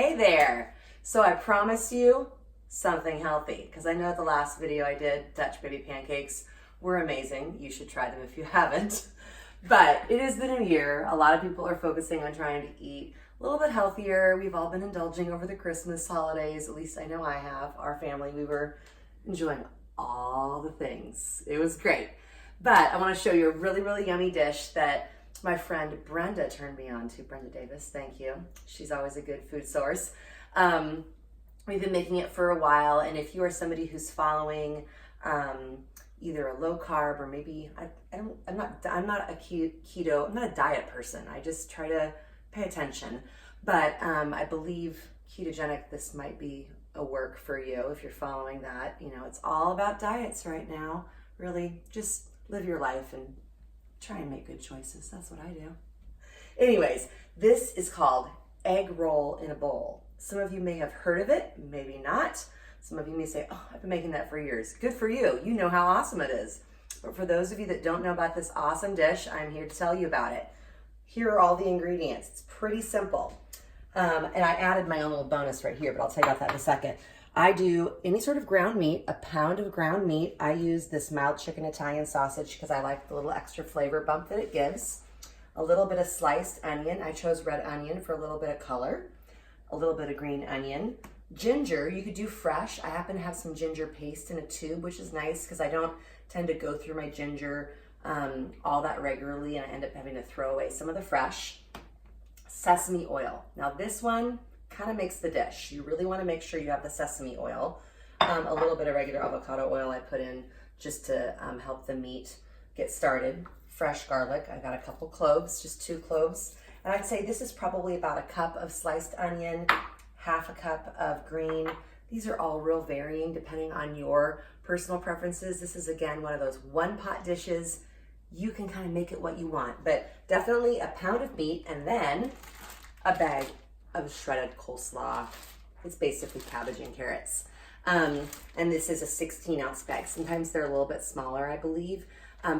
Hey there! So I promise you something healthy, because I know the last video I did, Dutch baby pancakes, were amazing. You should try them if you haven't. But it is the new year. A lot of people are focusing on trying to eat a little bit healthier. We've all been indulging over the Christmas holidays. At least I know I have. Our family, we were enjoying all the things. It was great. But I want to show you a really, really yummy dish that my friend Brenda turned me on to. Brenda Davis, thank you. She's always a good food source. We've been making it for a while, and if you are somebody who's following either a low carb or maybe I'm not a keto. I'm not a diet person. I just try to pay attention. But I believe ketogenic, this might be a work for you if you're following that. You know, it's all about diets right now. Really, just live your life and try and make good choices. That's what I do. Anyways, this is called egg roll in a bowl. Some of you may have heard of it, maybe not. Some of you may say, oh, I've been making that for years. Good for you. You know how awesome it is. But for those of you that don't know about this awesome dish, I'm here to tell you about it. Here are all the ingredients. It's pretty simple. And I added my own little bonus right here, but I'll tell you about that in a second. I do any sort of ground meat, a pound of ground meat. I use this mild chicken Italian sausage because I like the little extra flavor bump that it gives. A little bit of sliced onion. I chose red onion for a little bit of color. A little bit of green onion. Ginger, you could do fresh. I happen to have some ginger paste in a tube, which is nice because I don't tend to go through my ginger all that regularly, and I end up having to throw away some of the fresh. Sesame oil. Now this one kind of makes the dish. You really want to make sure you have the sesame oil. A little bit of regular avocado oil I put in just to help the meat get started. Fresh garlic. I got a couple cloves, just 2 cloves. And I'd say this is probably about a cup of sliced onion, half a cup of green. These are all real varying depending on your personal preferences. This is, again, one of those one-pot dishes. You can kind of make it what you want, but definitely a pound of meat and then a bag of shredded coleslaw. It's basically cabbage and carrots. And this is a 16-ounce bag. Sometimes they're a little bit smaller, I believe.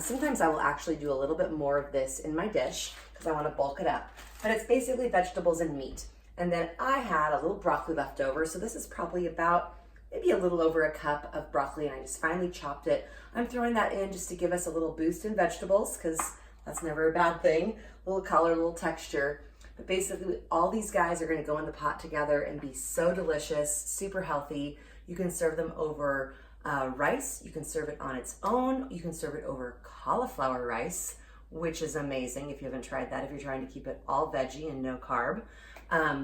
Sometimes I will actually do a little bit more of this in my dish because I want to bulk it up. But it's basically vegetables and meat. And then I had a little broccoli left over, so this is probably about maybe a little over a cup of broccoli, and I just finely chopped it. I'm throwing that in just to give us a little boost in vegetables because that's never a bad thing. A little color, a little texture. But basically, all these guys are going to go in the pot together and be so delicious, super healthy. You can serve them over rice. You can serve it on its own. You can serve it over cauliflower rice, which is amazing if you haven't tried that, if you're trying to keep it all veggie and no carb.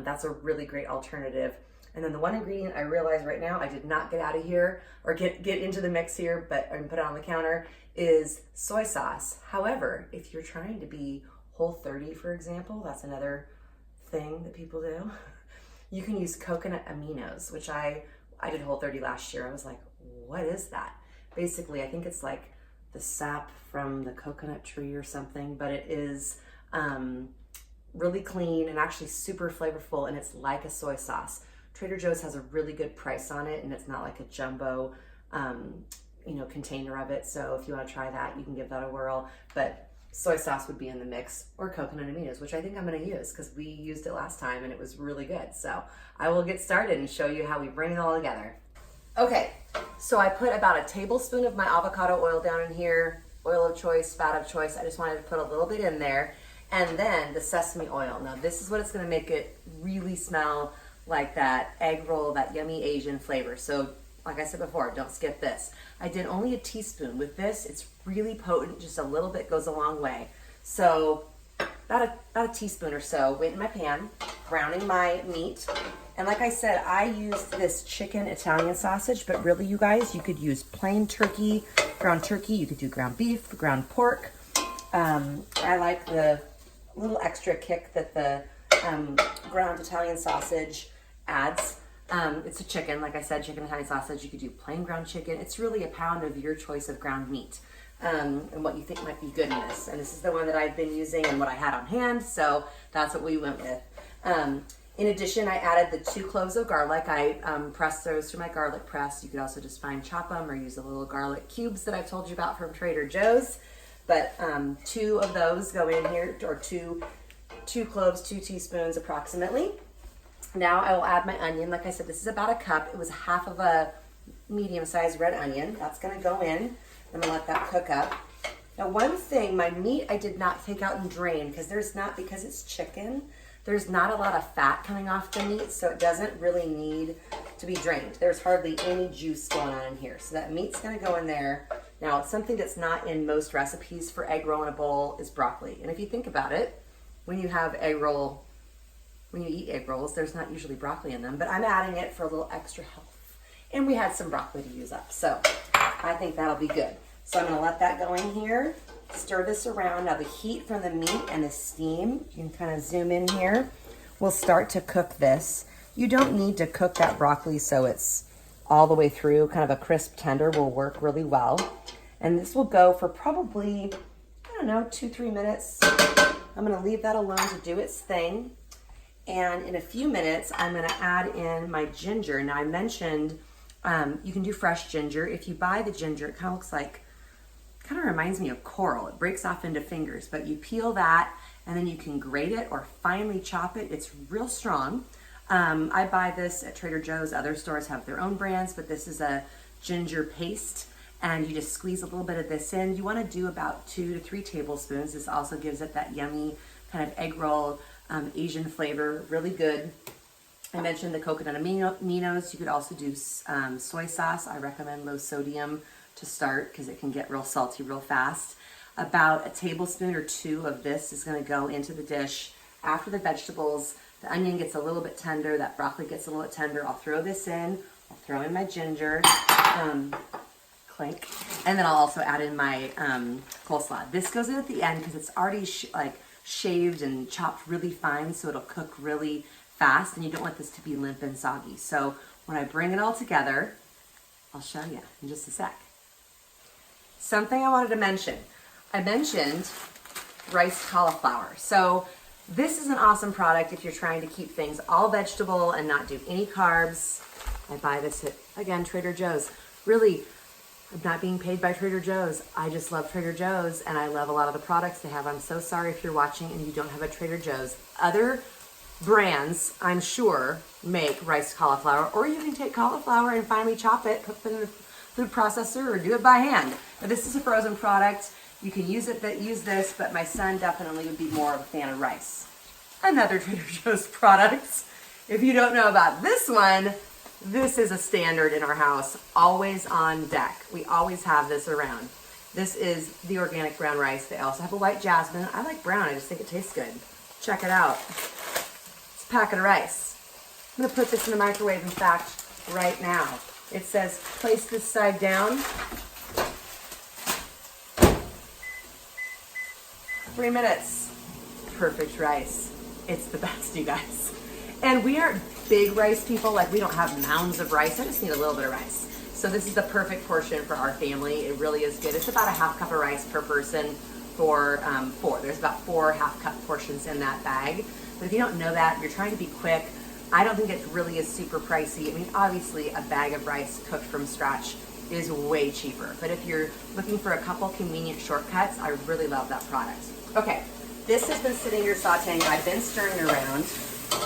That's a really great alternative. And then the one ingredient I realize right now I did not get out of here or get into the mix here, but and put it on the counter, is soy sauce. However, if you're trying to be Whole30, for example, that's another thing that people do. You can use coconut aminos, which I did Whole30 last year. I was like, what is that? Basically, I think it's like the sap from the coconut tree or something, but it is really clean and actually super flavorful, and it's like a soy sauce. Trader Joe's has a really good price on it, and it's not like a jumbo container of it. So if you want to try that, you can give that a whirl. But soy sauce would be in the mix, or coconut aminos, which I think I'm going to use because we used it last time and it was really good. So I will get started and show you how we bring it all together. Okay, so I put about a tablespoon of my avocado oil down in here. Oil of choice, fat of choice. I just wanted to put a little bit in there. And then the sesame oil. Now this is what it's going to make it really smell like that egg roll, that yummy Asian flavor. So like I said before, don't skip this. I did only a teaspoon. With this, it's really potent. Just a little bit goes a long way. So about a teaspoon or so went in my pan, browning my meat. And like I said, I used this chicken Italian sausage, but really, you guys, you could use plain turkey, ground turkey. You could do ground beef, ground pork. I like the little extra kick that the ground Italian sausage adds. It's a chicken, like I said, chicken Italian sausage. You could do plain ground chicken. It's really a pound of your choice of ground meat and what you think might be good in this. And this is the one that I've been using and what I had on hand, so that's what we went with. In addition, I added the 2 cloves of garlic. I pressed those through my garlic press. You could also just fine chop them or use the little garlic cubes that I told you about from Trader Joe's. But 2 of those go in here, or 2 cloves, 2 teaspoons approximately. Now I will add my onion. Like I said, this is about a cup. It was half of a medium-sized red onion. That's gonna go in. I'm gonna let that cook up. Now one thing, my meat I did not take out and drain because because it's chicken, there's not a lot of fat coming off the meat, so it doesn't really need to be drained. There's hardly any juice going on in here. So that meat's gonna go in there. Now, something that's not in most recipes for egg roll in a bowl is broccoli. And if you think about it, when you have egg roll, when you eat egg rolls, there's not usually broccoli in them, but I'm adding it for a little extra health. And we had some broccoli to use up, so I think that'll be good. So I'm gonna let that go in here, stir this around. Now the heat from the meat and the steam, you can kind of zoom in here, will start to cook this. You don't need to cook that broccoli so it's all the way through. Kind of a crisp tender will work really well. And this will go for probably, I don't know, 2-3 minutes. I'm gonna leave that alone to do its thing. And in a few minutes, I'm gonna add in my ginger. Now I mentioned you can do fresh ginger. If you buy the ginger, it kind of looks like, kind of reminds me of coral. It breaks off into fingers, but you peel that and then you can grate it or finely chop it. It's real strong. I buy this at Trader Joe's. Other stores have their own brands, but this is a ginger paste, and you just squeeze a little bit of this in. You want to do about 2 to 3 tablespoons. This also gives it that yummy kind of egg roll Asian flavor, really good. I mentioned the coconut aminos. You could also do soy sauce. I recommend low sodium to start because it can get real salty real fast. About a tablespoon or 2 of this is going to go into the dish after the vegetables. The onion gets a little bit tender, that broccoli gets a little bit tender. I'll throw this in, I'll throw in my ginger, clink, and then I'll also add in my coleslaw. This goes in at the end because it's already shaved and chopped really fine, so it'll cook really fast, and you don't want this to be limp and soggy. So when I bring it all together, I'll show you in just a sec. Something I wanted to mention. I mentioned riced cauliflower. So this is an awesome product if you're trying to keep things all vegetable and not do any carbs. I buy this at, again, Trader Joe's. Really, I'm not being paid by Trader Joe's. I just love Trader Joe's and I love a lot of the products they have. I'm so sorry if you're watching and you don't have a Trader Joe's. Other brands, I'm sure, make riced cauliflower, or you can take cauliflower and finely chop it, put it in a food processor, or do it by hand. But this is a frozen product. You can use this, but my son definitely would be more of a fan of rice. Another Trader Joe's product. If you don't know about this one, this is a standard in our house, always on deck. We always have this around. This is the organic brown rice. They also have a white jasmine. I like brown, I just think it tastes good. Check it out. It's a packet of rice. I'm gonna put this in the microwave, in fact, right now. It says place this side down. 3 minutes. Perfect rice. It's the best, you guys. And we aren't big rice people, like we don't have mounds of rice. I just need a little bit of rice. So this is the perfect portion for our family. It really is good. It's about a half cup of rice per person for 4. There's about 4 half-cup portions in that bag. But if you don't know that, you're trying to be quick. I don't think it really is super pricey. I mean, obviously a bag of rice cooked from scratch is way cheaper. But if you're looking for a couple convenient shortcuts, I really love that product. Okay, this has been sitting here sauteing. I've been stirring around.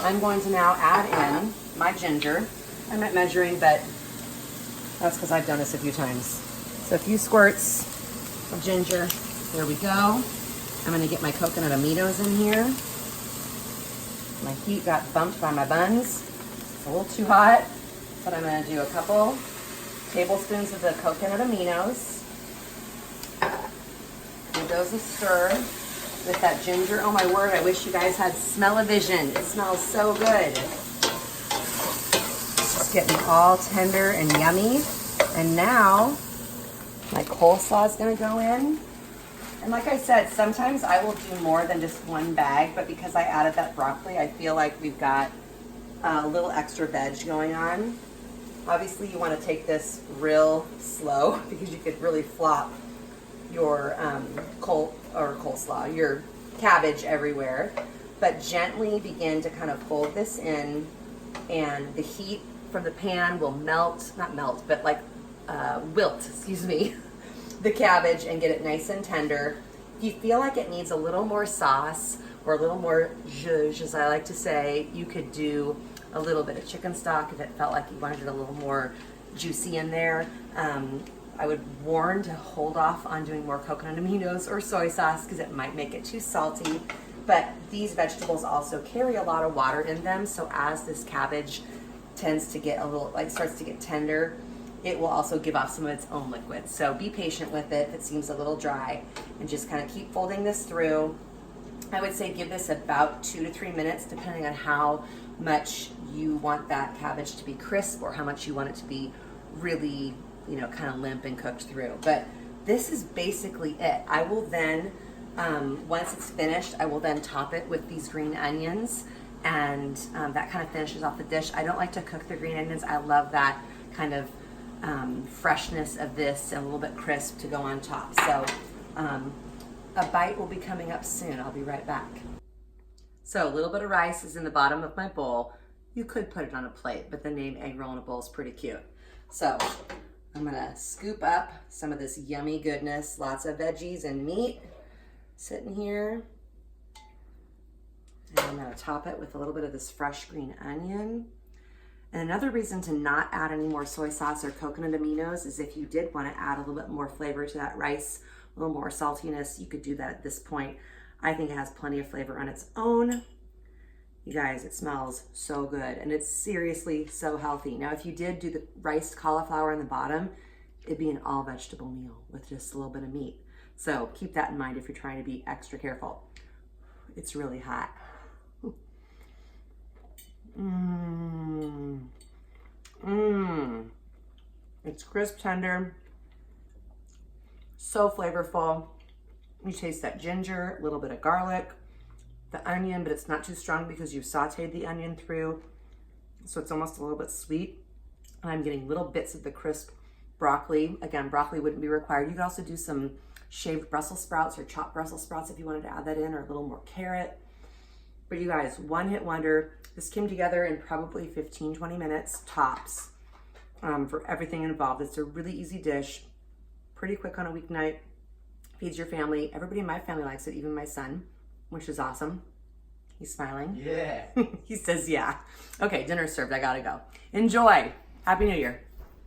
I'm going to now add in my ginger. I'm not measuring, but that's because I've done this a few times. So a few squirts of ginger. There we go. I'm going to get my coconut aminos in here. My heat got bumped by my buns. It's a little too hot, but I'm going to do a couple tablespoons of the coconut aminos. Give those a stir with that ginger. Oh my word, I wish you guys had smell-o-vision. It smells so good. It's just getting all tender and yummy. And now my coleslaw is going to go in. And like I said, sometimes I will do more than just one bag, but because I added that broccoli, I feel like we've got a little extra veg going on. Obviously, you want to take this real slow because you could really flop your coleslaw, your cabbage everywhere. But gently begin to kind of fold this in, and the heat from the pan will melt, not melt, but like wilt, excuse me, the cabbage and get it nice and tender. If you feel like it needs a little more sauce or a little more zhuzh, as I like to say, you could do a little bit of chicken stock if it felt like you wanted it a little more juicy in there. I would warn to hold off on doing more coconut aminos or soy sauce because it might make it too salty. But these vegetables also carry a lot of water in them, so as this cabbage tends to get a little, like starts to get tender, it will also give off some of its own liquids. So be patient with it if it seems a little dry, and just kind of keep folding this through. I would say give this about 2 to 3 minutes, depending on how much you want that cabbage to be crisp or how much you want it to be really, you know, kind of limp and cooked through. But this is basically it. I will then, once it's finished, I will then top it with these green onions, and that kind of finishes off the dish. I don't like to cook the green onions. I love that kind of freshness of this and a little bit crisp to go on top. So a bite will be coming up soon. I'll be right back. So a little bit of rice is in the bottom of my bowl. You could put it on a plate, but the name egg roll in a bowl is pretty cute. So I'm gonna scoop up some of this yummy goodness, lots of veggies and meat sitting here. And I'm gonna top it with a little bit of this fresh green onion. And another reason to not add any more soy sauce or coconut aminos is if you did want to add a little bit more flavor to that rice, a little more saltiness, you could do that at this point. I think it has plenty of flavor on its own. You guys, it smells so good, and it's seriously so healthy. Now, if you did do the riced cauliflower in the bottom, it'd be an all vegetable meal with just a little bit of meat. So keep that in mind if you're trying to be extra careful. It's really hot. It's crisp, tender, so flavorful. You taste that ginger, a little bit of garlic, the onion, but it's not too strong because you've sauteed the onion through, so it's almost a little bit sweet. And I'm getting little bits of the crisp broccoli. Again, broccoli wouldn't be required. You could also do some shaved Brussels sprouts or chopped Brussels sprouts if you wanted to add that in, or a little more carrot. But you guys, one hit wonder. This came together in probably 15-20 minutes tops for everything involved. It's a really easy dish, pretty quick on a weeknight, feeds your family. Everybody in my family likes it, even my son, which is awesome. He's smiling. Yeah. He says, yeah. Okay, dinner's served. I gotta go. Enjoy. Happy New Year.